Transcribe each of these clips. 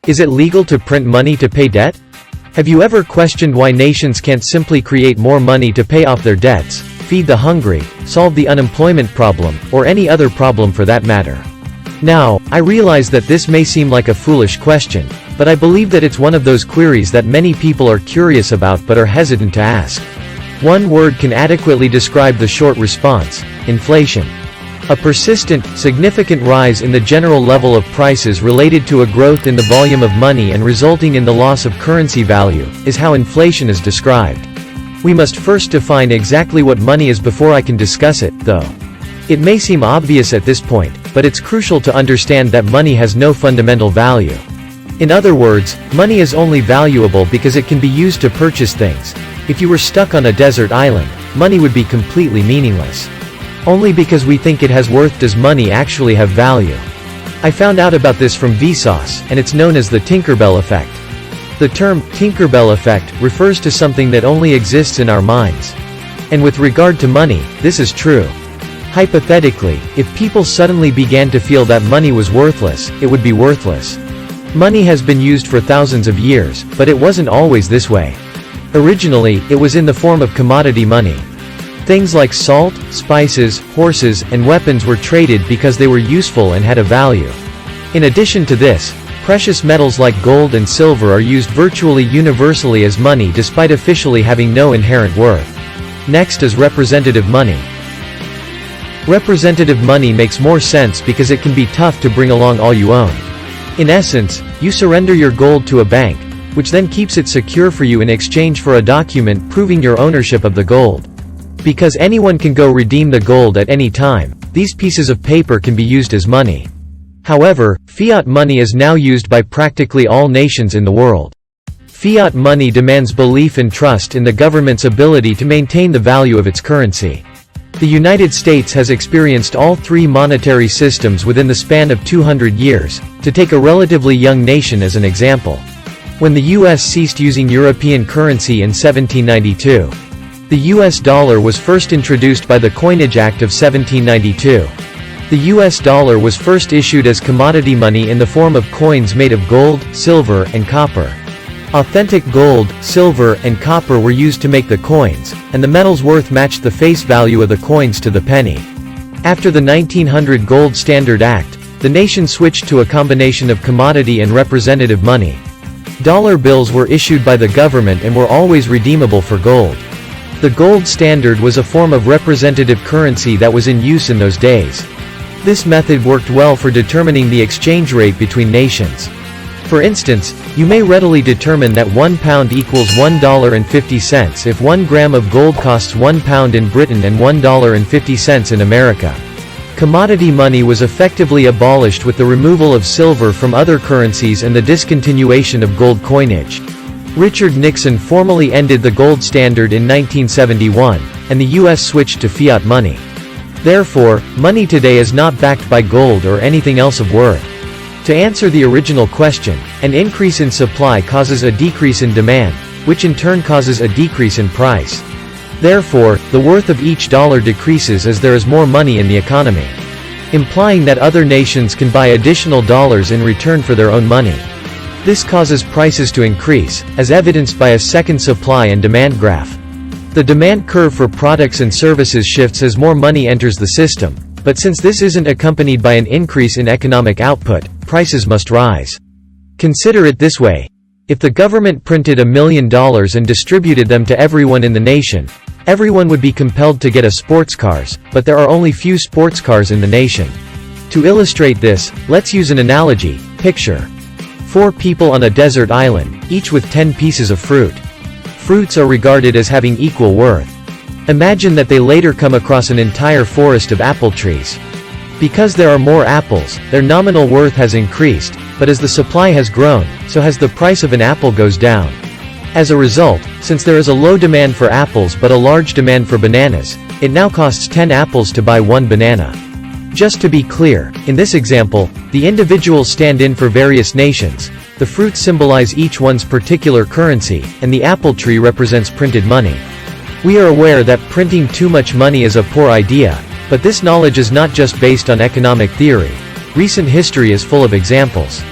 Is it legal to print money to pay debt? Have you ever questioned why nations can't simply create more money to pay off their debts, feed the hungry, solve the unemployment problem, or any other problem for that matter? Now, I realize that this may seem like a foolish question, but I believe that it's one of those queries that many people are curious about but are hesitant to ask. One word can adequately describe the short response: inflation. A persistent, significant rise in the general level of prices related to a growth in the volume of money and resulting in the loss of currency value, is how inflation is described. We must first define exactly what money is before I can discuss it, though. It may seem obvious at this point, but it's crucial to understand that money has no fundamental value. In other words, money is only valuable because it can be used to purchase things. If you were stuck on a desert island, money would be completely meaningless. Only because we think it has worth does money actually have value. I found out about this from Vsauce, and it's known as the Tinkerbell effect. The term, Tinkerbell effect, refers to something that only exists in our minds. And with regard to money, this is true. Hypothetically, if people suddenly began to feel that money was worthless, it would be worthless. Money has been used for thousands of years, but it wasn't always this way. Originally, it was in the form of commodity money. Things like salt, spices, horses, and weapons were traded because they were useful and had a value. In addition to this, precious metals like gold and silver are used virtually universally as money despite officially having no inherent worth. Next is representative money. Representative money makes more sense because it can be tough to bring along all you own. In essence, you surrender your gold to a bank, which then keeps it secure for you in exchange for a document proving your ownership of the gold. Because anyone can go redeem the gold at any time, these pieces of paper can be used as money. However, fiat money is now used by practically all nations in the world. Fiat money demands belief and trust in the government's ability to maintain the value of its currency. The United States has experienced all three monetary systems within the span of 200 years, to take a relatively young nation as an example. When the U.S. ceased using European currency in 1792, the U.S. dollar was first introduced by the Coinage Act of 1792. The U.S. dollar was first issued as commodity money in the form of coins made of gold, silver, and copper. Authentic gold, silver, and copper were used to make the coins, and the metal's worth matched the face value of the coins to the penny. After the 1900 Gold Standard Act, the nation switched to a combination of commodity and representative money. Dollar bills were issued by the government and were always redeemable for gold. The gold standard was a form of representative currency that was in use in those days. This method worked well for determining the exchange rate between nations. For instance, you may readily determine that 1 pound equals $1.50 if 1 gram of gold costs 1 pound in Britain and $1.50 in America. Commodity money was effectively abolished with the removal of silver from other currencies and the discontinuation of gold coinage. Richard Nixon formally ended the gold standard in 1971, and the U.S. switched to fiat money. Therefore, money today is not backed by gold or anything else of worth. To answer the original question, an increase in supply causes a decrease in demand, which in turn causes a decrease in price. Therefore, the worth of each dollar decreases as there is more money in the economy, implying that other nations can buy additional dollars in return for their own money. This causes prices to increase, as evidenced by a second supply and demand graph. The demand curve for products and services shifts as more money enters the system, but since this isn't accompanied by an increase in economic output, prices must rise. Consider it this way. If the government printed $1 million and distributed them to everyone in the nation, everyone would be compelled to get a sports cars, but there are only few sports cars in the nation. To illustrate this, let's use an analogy. Picture 4 people on a desert island, each with 10 pieces of fruit. Fruits are regarded as having equal worth. Imagine that they later come across an entire forest of apple trees. Because there are more apples, their nominal worth has increased, but as the supply has grown, so has the price of an apple goes down. As a result, since there is a low demand for apples but a large demand for bananas, it now costs 10 apples to buy 1 banana. Just to be clear, in this example, the individuals stand in for various nations, the fruits symbolize each one's particular currency, and the apple tree represents printed money. We are aware that printing too much money is a poor idea, but this knowledge is not just based on economic theory. Recent history is full of examples.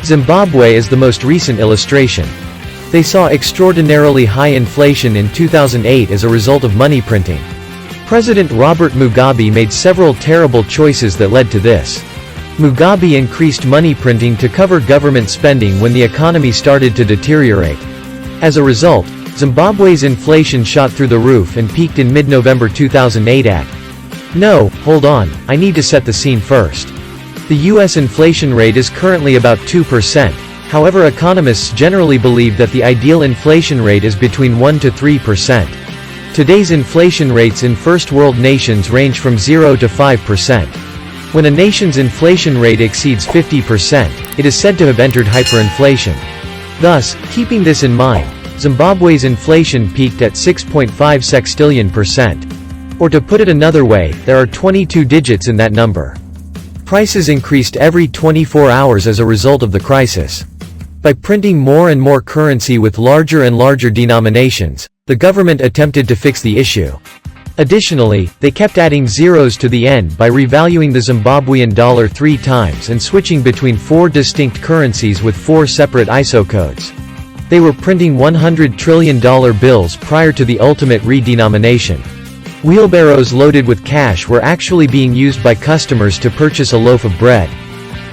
Zimbabwe is the most recent illustration. They saw extraordinarily high inflation in 2008 as a result of money printing. President Robert Mugabe made several terrible choices that led to this. Mugabe increased money printing to cover government spending when the economy started to deteriorate. As a result, Zimbabwe's inflation shot through the roof and peaked in mid-November 2008 at. No, hold on, I need to set the scene first. The US inflation rate is currently about 2%, however economists generally believe that the ideal inflation rate is between 1 to 3%. Today's inflation rates in first world nations range from 0 to 5%. When a nation's inflation rate exceeds 50%, it is said to have entered hyperinflation. Thus, keeping this in mind, Zimbabwe's inflation peaked at 6.5 sextillion%. Or to put it another way, there are 22 digits in that number. Prices increased every 24 hours as a result of the crisis. By printing more and more currency with larger and larger denominations, the government attempted to fix the issue. Additionally, they kept adding zeros to the end by revaluing the Zimbabwean dollar 3 times and switching between 4 distinct currencies with 4 separate ISO codes. They were printing $100 trillion bills prior to the ultimate redenomination. Wheelbarrows loaded with cash were actually being used by customers to purchase a loaf of bread.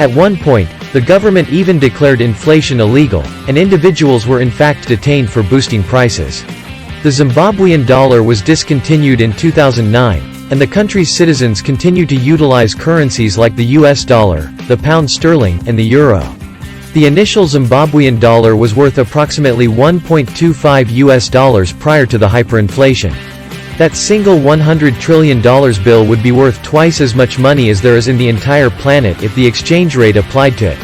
At one point, the government even declared inflation illegal, and individuals were in fact detained for boosting prices. The Zimbabwean dollar was discontinued in 2009, and the country's citizens continued to utilize currencies like the US dollar, the pound sterling, and the euro. The initial Zimbabwean dollar was worth approximately $1.25 US prior to the hyperinflation. That single $100 trillion bill would be worth twice as much money as there is in the entire planet if the exchange rate applied to it.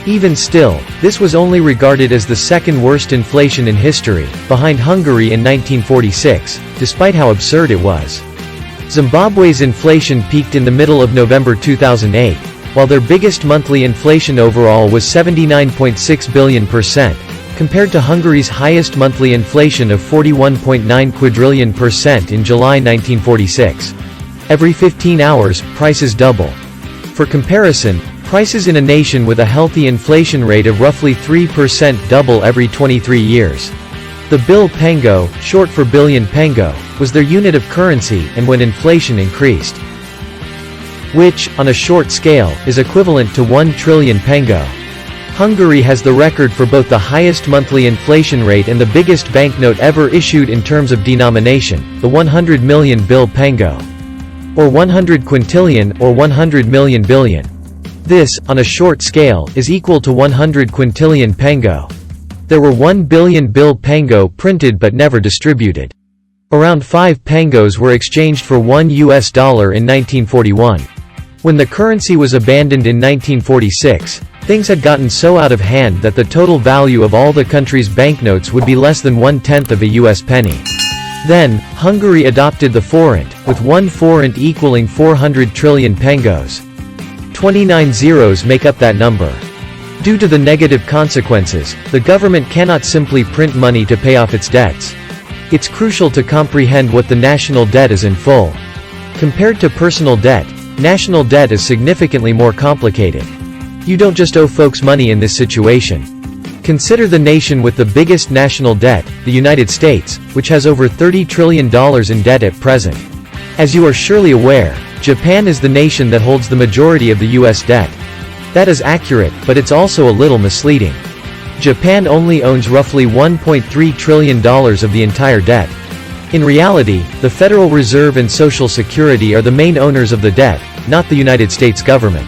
Even still, this was only regarded as the second worst inflation in history, behind Hungary in 1946, despite how absurd it was. Zimbabwe's inflation peaked in the middle of November 2008, while their biggest monthly inflation overall was 79.6 billion%, compared to Hungary's highest monthly inflation of 41.9 quadrillion% in July 1946. Every 15 hours, prices double. For comparison, prices in a nation with a healthy inflation rate of roughly 3% double every 23 years. The bill pengo, short for billion pengo, was their unit of currency and when inflation increased, which, on a short scale, is equivalent to 1 trillion pengo. Hungary has the record for both the highest monthly inflation rate and the biggest banknote ever issued in terms of denomination, the 100 million bill pengo. Or 100 quintillion or 100 million billion. This, on a short scale, is equal to 100 quintillion pengo. There were 1 billion bill pengo printed but never distributed. Around 5 pengos were exchanged for $1 in 1941. When the currency was abandoned in 1946, things had gotten so out of hand that the total value of all the country's banknotes would be less than 1/10 of a US penny. Then, Hungary adopted the forint, with 1 forint equaling 400 trillion pengos. 29 zeros make up that number. Due to the negative consequences, the government cannot simply print money to pay off its debts. It's crucial to comprehend what the national debt is in full. Compared to personal debt, national debt is significantly more complicated. You don't just owe folks money in this situation. Consider the nation with the biggest national debt, the United States, which has over $30 trillion in debt at present. As you are surely aware, Japan is the nation that holds the majority of the US debt. That is accurate, but it's also a little misleading. Japan only owns roughly $1.3 trillion of the entire debt. In reality, the Federal Reserve and Social Security are the main owners of the debt, not the United States government.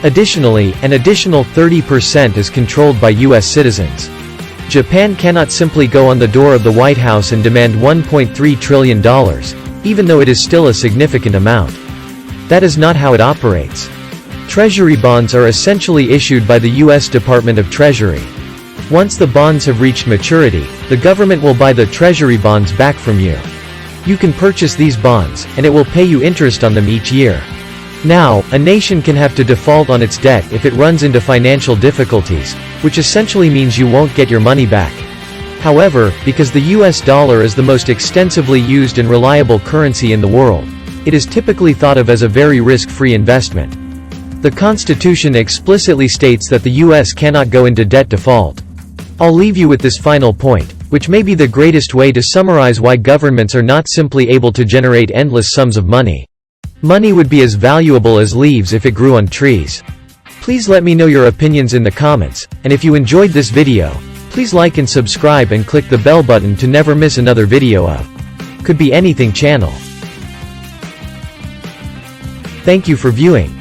Additionally, an additional 30% is controlled by US citizens. Japan cannot simply go on the door of the White House and demand $1.3 trillion, even though it is still a significant amount. That is not how it operates. Treasury bonds are essentially issued by the US Department of Treasury. Once the bonds have reached maturity, the government will buy the treasury bonds back from you. You can purchase these bonds, and it will pay you interest on them each year. Now, a nation can have to default on its debt if it runs into financial difficulties, which essentially means you won't get your money back. However, because the US dollar is the most extensively used and reliable currency in the world, it is typically thought of as a very risk-free investment. The Constitution explicitly states that the US cannot go into debt default. I'll leave you with this final point, which may be the greatest way to summarize why governments are not simply able to generate endless sums of money. Money would be as valuable as leaves if it grew on trees. Please let me know your opinions in the comments, and if you enjoyed this video, please like and subscribe and click the bell button to never miss another video of Could Be Anything channel. Thank you for viewing.